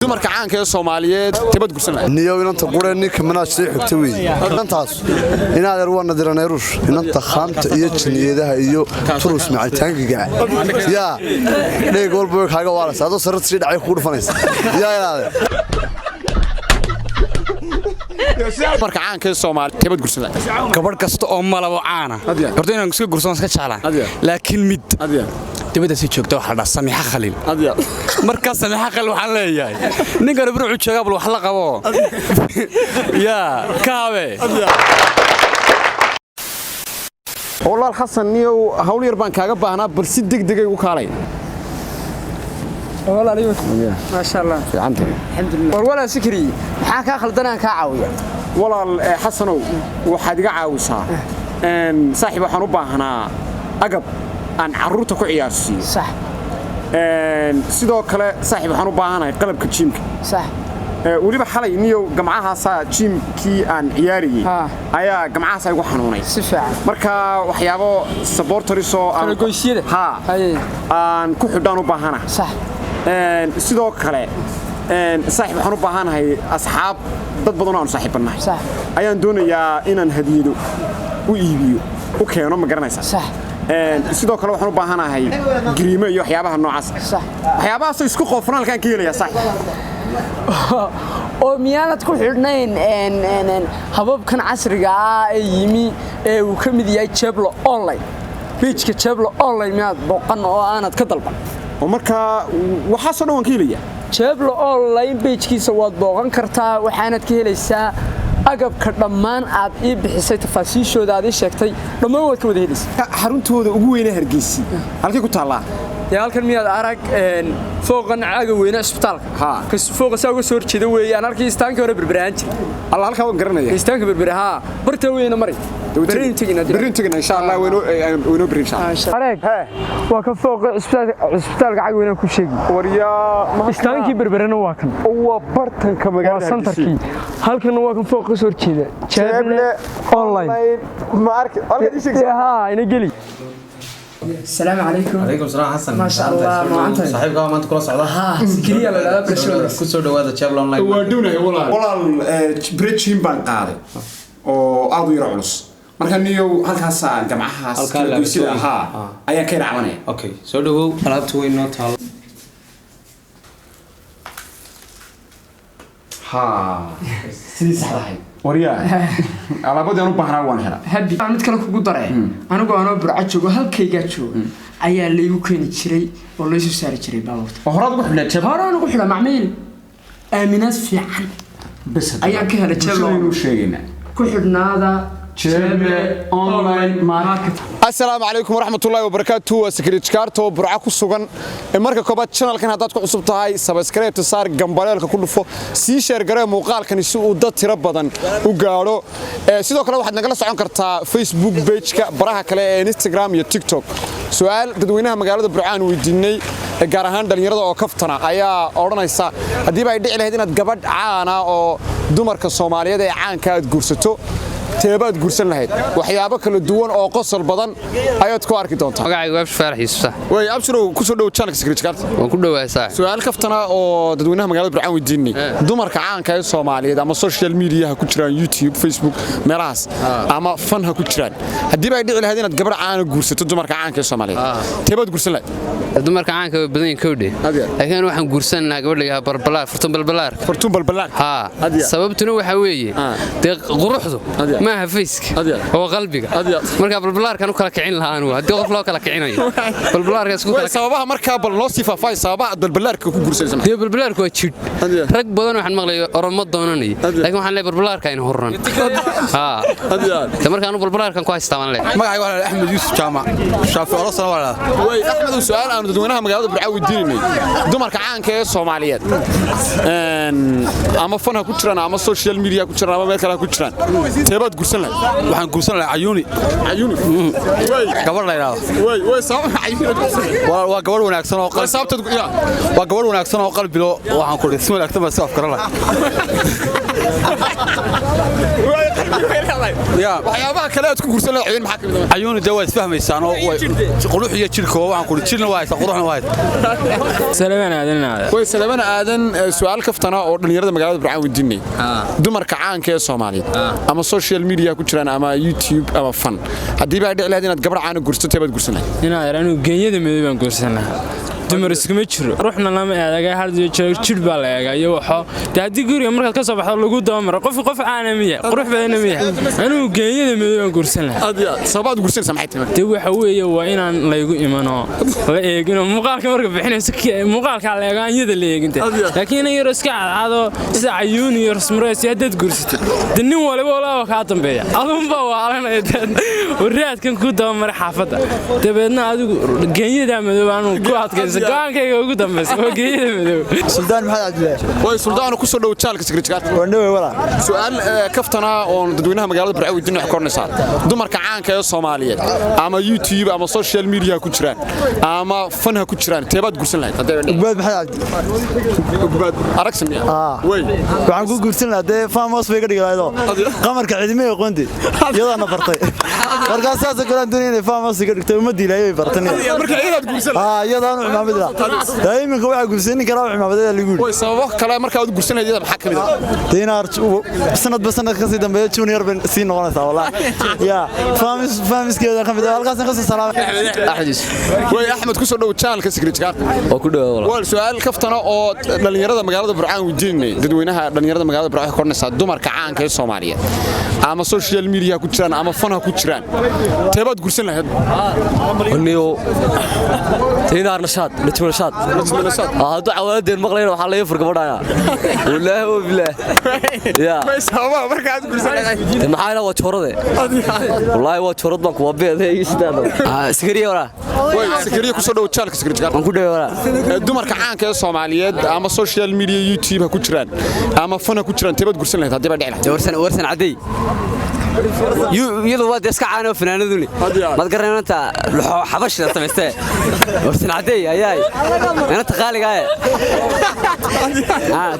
dumarka caanka ee Soomaaliyeed tibad gursanay niyo inanta qureenni kamana sii xigta weey inantaas inaad yar wana diranay ruush inanta khaamta iyo jiniyadaha iyo turus macitaankiga ya dheeg walba kaaga waalas adoo sarad si dhacay ku dhufanaysa ya ilaade dumarka caanka ee Soomaaliyeed tibad gursanay gabadh kasta oo malabo caana horta inaan iska gursan iska jeclaan laakiin mid dibadda si joogto waxa la Samiixa Khaliil marka Samiixa Khaliil waxa leeyahay ninka ruuxu jooga bal wax la qabo ya kaabe walaal Xasan niyow hawl yar baan kaaga baahnaa bal si degdeg ay u kaalay والله عليك ما شاء الله الحمد لله والله سكري maxaa ka khaldanaan ka caawiya walaal Xasanow waxaad iga caawisaa saaxiib waxaan u baahnaa agab aan caruurta ku ciyaarsiyo صح sidoo kale saaxiib waxaan u baahanahay qalabka gymka صح waliba xalay niyow gamcahaasa gymkii aan ciyaariyay ayaa gamcahaas ay ugu xanuunay si fiican marka waxyaabo supporters oo aan goysiyada aan ku xidhan u baahana صح sidoo kale saaxiib waxaan u baahanahay asxaab dad badan oo aan saaxiibanahay صح ayaan doonayaa inaan hadiyado u iibiyo u keeno ma garanaysaa صح sidoo kale waxaan u baahanahay gariimo iyo waxyaabaha noocaas صح waxyaabahaas isku qofnaan kan ka helaya saaxiib oo miyaanad ku xidhnayn hababkan casriga ah ee yimi ee uu ka mid yahay Jeblo online page-ka Jeblo online miyaad booqan oo aanad ka dalban oo marka waxa soo dhawaan ka helaya Jeblo online page-kiisa waad booqan kartaa waxaanad ka helaysaa agabka dhammaan aad ii bixisay tafaasiishooda aad ii sheegtay dhammaan waad ka wada helaysaa xaruntooda ugu weyn ee Hargeysa halkee ku taala يا halkan miyaad arag fooqan caaga weyn isbitaalka ka fooqa saa uga soo horjeeda weeyaan halkii istaanka hore berberaan jir alla halka waan garanaya istaanka berberaha barta weeyna mari berrin tigina insha Allah wayno berrin insha Allah waa ka fooqa isbitaalka caaga weyn ku sheegi wariyaa istaankii berberana waa kan waa bartanka magaalada santarkii halkan waa kan fooqa soo horjeeda Jeblo online ma arki halka ina geli السلام عليكم عليكم السلام حسن ما شاء الله ما انت صاحبك ما انت كل صعده سكريا لا برشلونه كسو دواده Jeblo online waaduna walaal bridging baan qaaday oo aad u yar culus marka niyow halkaas jamcahaas kala goysida ayaa ka raacanaya okay soo dhawow alaabtu way noo taal sidii saxdahay wariyaa alaabadaan u baahnaa waan helaa habi mid kale kugu daray anigu aan burca joogo halkayga joogo ayaa la igu keeni jiray oo la soo saari jiray baabuurta horaad ugu xidhnaa Jeblo horaan ugu xidhnaa macmiil aaminaas fiican bas ayaan ka helay Jeblo inuu sheegayna ku xidhnaada Jeblo online market السلام عليكم ورحمة الله وبركاته وسكريت كارتو برعة كسوغان مركا كوبات شانل كان هادات كو عصب تاهاي سبسكرايب تسار جنباليالك كله فو سي شير غري موقال كان يسو دad tira badan u gaaro sidoo kale waxaad nagala socon kartaa Facebook page-ka baraha kale ee Instagram iyo TikTok su'aal dadweynaha magaalada Burcaan weydiinay gaar ahaan dhalinyarada oo kaftana ayaa oranaysa hadii ay dhici lahayd inaad gabadh caana oo dumarka Soomaaliyeed ee caanka aad guursato teebaad gursan lahayd waxyaabo kala duwan oo qosol badan ayaad ku arki doontaa magacaygu waa Faarax Yuusuf way abshiro ku soo dhaw channel Secret Card waan ku dhawaasaa su'aal kaftana oo dadweynaha magaalada Burcaan weydiinay dumarka caanka ee Soomaaliyeed ama social media ha ku jiraan YouTube Facebook meelahaas ama fan ha ku jiraan hadii ay dhici lahayd inaad gabadh caan guursato dumarka caanka ee Soomaaliyeed teebaad gursan lahayd dumarka caanka way badan yihiin kowdhe laakiin waxaan guursan lahaa gabadh laga balbalaar furtun balbalaar sababtuna waxa weeye quruxdu ما هفيسك هو قلبك marka balbalaarkan u kala kicin lahaan waa hadii qof loo kala kicinayo balbalaarka isku kala sababaha marka bal noo sifaafay sababaha balbalaarka ku guursanaysan iyo balbalaarku waa jid rag badan waxaan maqlay oromo doonanay laakiin waxaan leeyahay balbalaarka in horan marka anu balbalaarkan ku haystaa waan leeyahay magacaygu waa Axmed Yuusuf Jaamac shaafi orosana waa way Axmed su'aal aan dadweynaha magaalada Burcaan weydiinay dumarka caanka ee Soomaaliyeed ama fan ha ku jiraan ama social media ku jiraan ama meel kale ha ku jiraan teebaad gursan lahayd waxaan guursan lahaa Ayuni gabar la yiraahdo way sabab Ayuni waa gabar wanaagsan oo qalbi sababtad waa gabar wanaagsan oo qalbi loo waxaan ku dhismo laagtay bas afkar la waxyaabaha kale aad ku guursan lahayd ciidan maxaa kamid ah ayuuna de waa isfahmaysaan oo qurux iyo jirka waxaan ku jirna waa haysta quruxna waa haysta salaamana aadan su'aal kaftana oo dhalinyarada magaalada Burcaan weydiinay dumarka caanka ee Soomaaliyeed ama social media ku jiraan ama YouTube ama fan hadii baa dhici lahayd inaad gabar caan guursato baad guursan lahayd inaan anu geeyada madow baan guursan lahaa dumar iskuma jiro ruuxna lama eedaga hal jir baa la eegaa iyo waxa hadii guriga markaad ka soo baxdo lagu doomaro qof caanamiya qurux badan miya anu geeyada madow baan guursan lahaa sabaad guursan samaxay de waxa weeye waa inaan laygu imano la eegino muuqaalka marka bixinayso muuqaalka la eegaanyada la eeginta laakiin in yar iska cadado sida ayuun iyo rasmrees dad guursatay nin waliba walaal ka dambeeya adunba waalanay dad waraadkan ku doomar xaafada dabeedna adigu geeyada madow aanu ku adkaysan gaankayga ugu dambeysay oo geeyada madow suldaan maxamed cabdullaahi way suldaan ku soo dhow jaalka secretary wandhowe wala su'aal kaftana oo dadweynaha magaalada Burcaan weydiinay wax kornaysa dumarka caanka ee Soomaaliyeed ama YouTube ama social media ku jiraan ama fanha ku jiraan teebaad guursan lahayd ugbaad maxamed cabdi ugbaad aragsamiya way waxaan ku guursan lahaa famos bay ka dhigaydo qamarka cidimay qoonti iyadana bartay marka saas kale doonayay famos ka dhigtay uma diilayay bartay marka inaad guursan iyadana cimaamada daayiminka waxa guursan kara cimaamada lagu way sababo kale marka aad guursan lahayd maxaa kamid ah dinar sanad ka sii dambeeyay junior ben sii noqonaysa wallahi ya famiskeeda kamid ah halkaas ka soo salaam axadis way axmed ku soo dhow jaalka secretary oo ku dhaw wal su'aal kaftana oo dhalinyarada magaalada Burcaan weydiinay dadweynaha dhalinyarada magaalada Burcaan kornaysa dumarka caanka ee Soomaaliyeed ama social media ku jiraan ama fanha ku jiraan teebaad guursan lahayd ونيو تينار نشاط نشاط هذا عواد المقلين وحلا يفرق بدايا والله وبالله يا ما سبب marka aad guursan lahayd maxayna waa chorade wallahi waa chorad baan ku wabeeday isdaado sikariya wala way sikariya ku soo dhow jaalka secretary aan ku dhaw wala dumarka caanka ee Soomaaliyeed ama social media YouTube ku jiraan ama fanha ku jiraan teebaad guursan lahayd hadii baa dhici lahayd warsan caday يلو واد اسك عانو فنانادوني ما تقرنت حبش سميسته ورسن عدي اياي انا تقالي قاي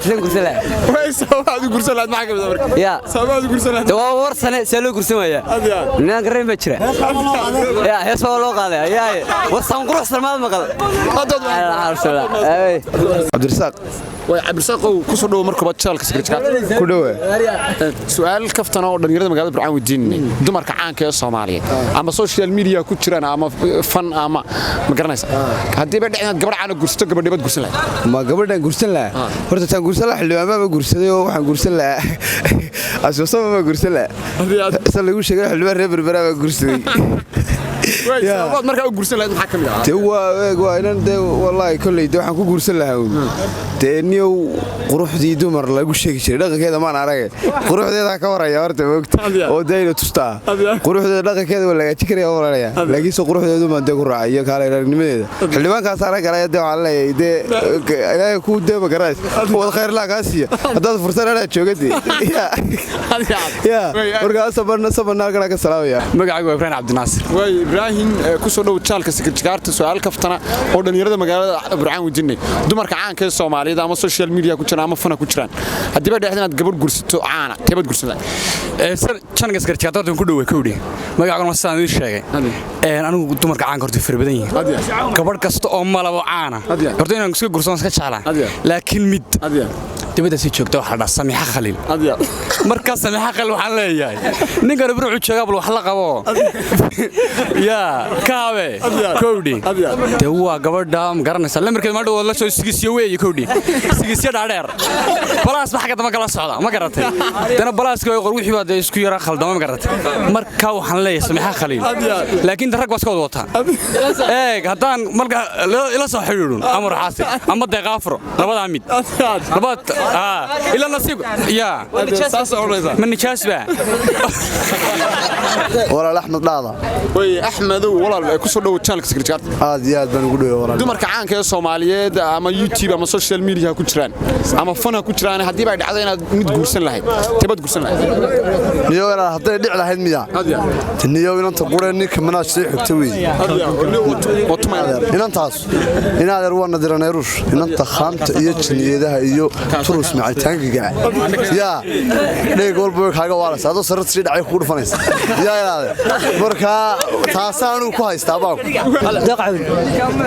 تلين قرسله way sabaad guursan lahayd maxaa kamid ah يا sabaad guursan lahayd waa warsan salo gursamaya inaan gareyn ma jira ya hees waa loo qaaday ayaa warsan qurux salmaad maqal Cabdirasaaq way Cabdirasaaq ku soo dhow markaba jaalka secretary ku dhawe su'aal kaftana oo dhalinyarada magaalada Burcaan weydiinay dumarka caanka ee Soomaaliyeed ama social media ku jiraan ama fan ama ma garanaysa hadii baa dhicin gabar caan guursato gabadheed guursan lahayd ma gabadhan guursan lahaa horta taan guursan lahaa xillibaanba guursaday oo waxaan guursan lahaa asoo ma guursan lahaa isla lagu sheegay xilibaan reer berbera guursaday sabaad marka u guursan lahayd maxaa kamid ah te waa inaan de wallahi kulay de waxaan ku guursan lahaa de niyow quruxdii dumar lagu sheegi jiray dhaqankeeda maan arag quruxdeeda ka waraya horta moogta oo deeyna tustaa quruxdeeda dhaqankeeda waa laga jikariya waraya laakiin soo quruxdeedu ma de ku raaciyo kale ragnimadeeda xildhibaankaas arag galay de waxaan leeyahay de ilaahay ku deeba garays wad khayr la kaasiya hadaad fursad aad joogtay ya warkaas sabana kana ka salaamaya magacaygu Ibrahim Cabdinaasir way Ibrahim ku soo dhow jaalka secretary su'aal kaftana oo dhalinyarada magaalada Burcaan weydiinay dumarka caanka ee Soomaaliyeed ama social media ku jiraan ama fan ku jiraan hadii baa dhicin inaad gabar guursato caana teebad guursan lahayd channelka secretary ku dhaw kowdi magacaygu waa saan idin sheegay anigu dumarka caanka horta fir badan yihiin gabadh kasta oo malabo caana horta inaan iska guursan iska jeclaan laakiin mid dibadda si joogto waxa la Samiixa Khaliil marka Samiixa Khaliil waxaan leeyahay ninkan Burcu jooga bal wax la qabo ya kaabe kowdi de waa gabadha ma garanaysa lamarkeed ma dhaw la soo sigisyo weey kowdi sigisyo dhaadheer balaas waxa ka dama kala socda ma garatay dana balaaska way qorwixii baad isku yara khaldama ma garatay marka waxaan leeyahay Samiixa Khaliil laakiin rag waska wada haddaan marka ila soo xiriirun amar xaasi ama deeqaafro labada mid labada ila nasiib ya من نجاسبه walaal Axmed Dhaada way Axmed walaal ku soo dhow channelka secretary aad iyo aad baan ugu dhaw walaal dumarka caanka ee Soomaaliyeed ama YouTube ama social media ku jiraan ama fan ku jiraan hadii ay dhacdo inaad mid guursan lahayd teebad guursan lahayd niyo walaal haday dhic lahayd miya niyo inanta qureen ninka manaaj sii xigta weey inantaas inaad yar wana diranay ruush inanta khaamta iyo jiniyadaha iyo turus macitaankiga yaa dheeg walba way kaaga waaraysa adoo sarad si dhacay ku dhufanaysa yaa ilaade marka taasaan ku haystaa baa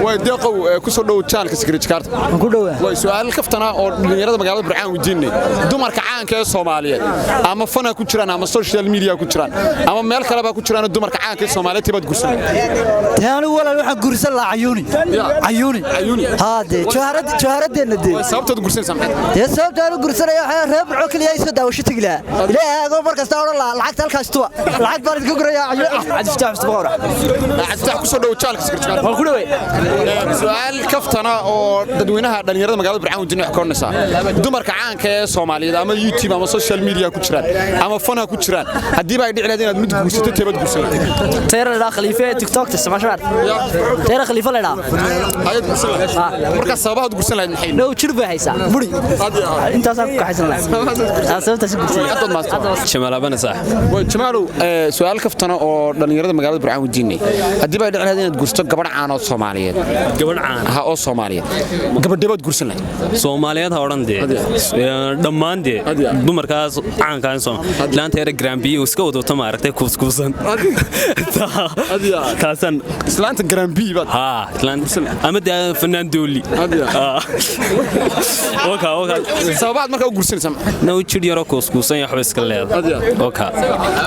way deeqow ku soo dhow channelka Secret Card ku dhawaa way su'aal kaftana oo dhalinyarada magaalada Burcaan weydiinay dumarka caanka ee Soomaaliyeed ama fana ku jiraan ama social media ku jiraan ama meel kale ba ku jiraan dumarka caanka ee Soomaaliyeed tibad gursan taani walaal waxa gursan la ayuuni haade jaharadeena de sababta gursan samay sababta gursanaya waxa reeb burco kaliya isoo daawasho tigla ilaahay ago markasta oo lacag halkaas tuwa lacag baan idinku guraya adiftaa isbaqora adiftaa ku soo dhow channelka Secret Card ku dhawaa su'aal kaftana oo dadweynaha dhalinyarada magaalada Burcaan weydiinay wax koonaysa dumarka caanka ee Soomaaliyeed ama YouTube ama social media ku jiraan ama fana ku jiraan hadii ay dhici lahayd inaad mid gursato tibad gursan tayra la khalifa TikTok tasmaashar tayra khalifa la marka sababaha gursan lahayd maxay no jirba haysa buri intaas ku kaxaysan lahayd sababta si gursan Jamaal Abana sax way Jamaalow su'aal kaftana oo dhalinyarada magaalada Burcaan weydiinay hadii ay dhici lahayd inaad gursato gabadh caan oo Soomaaliyeed oo Soomaaliyeed gabadheed gursan lahayd Soomaaliyeed ha oran dhammaan dumarkaas caanka ah laanta yar Grambiyo iska wadato ma aragtay kuuskuusan kaasan islaanta Grambiyo ha ama fanaan dooli oka sababaad markaa u gursanaysaa noo jir yaro kuuskuusan iyo waxba iska leedahay oka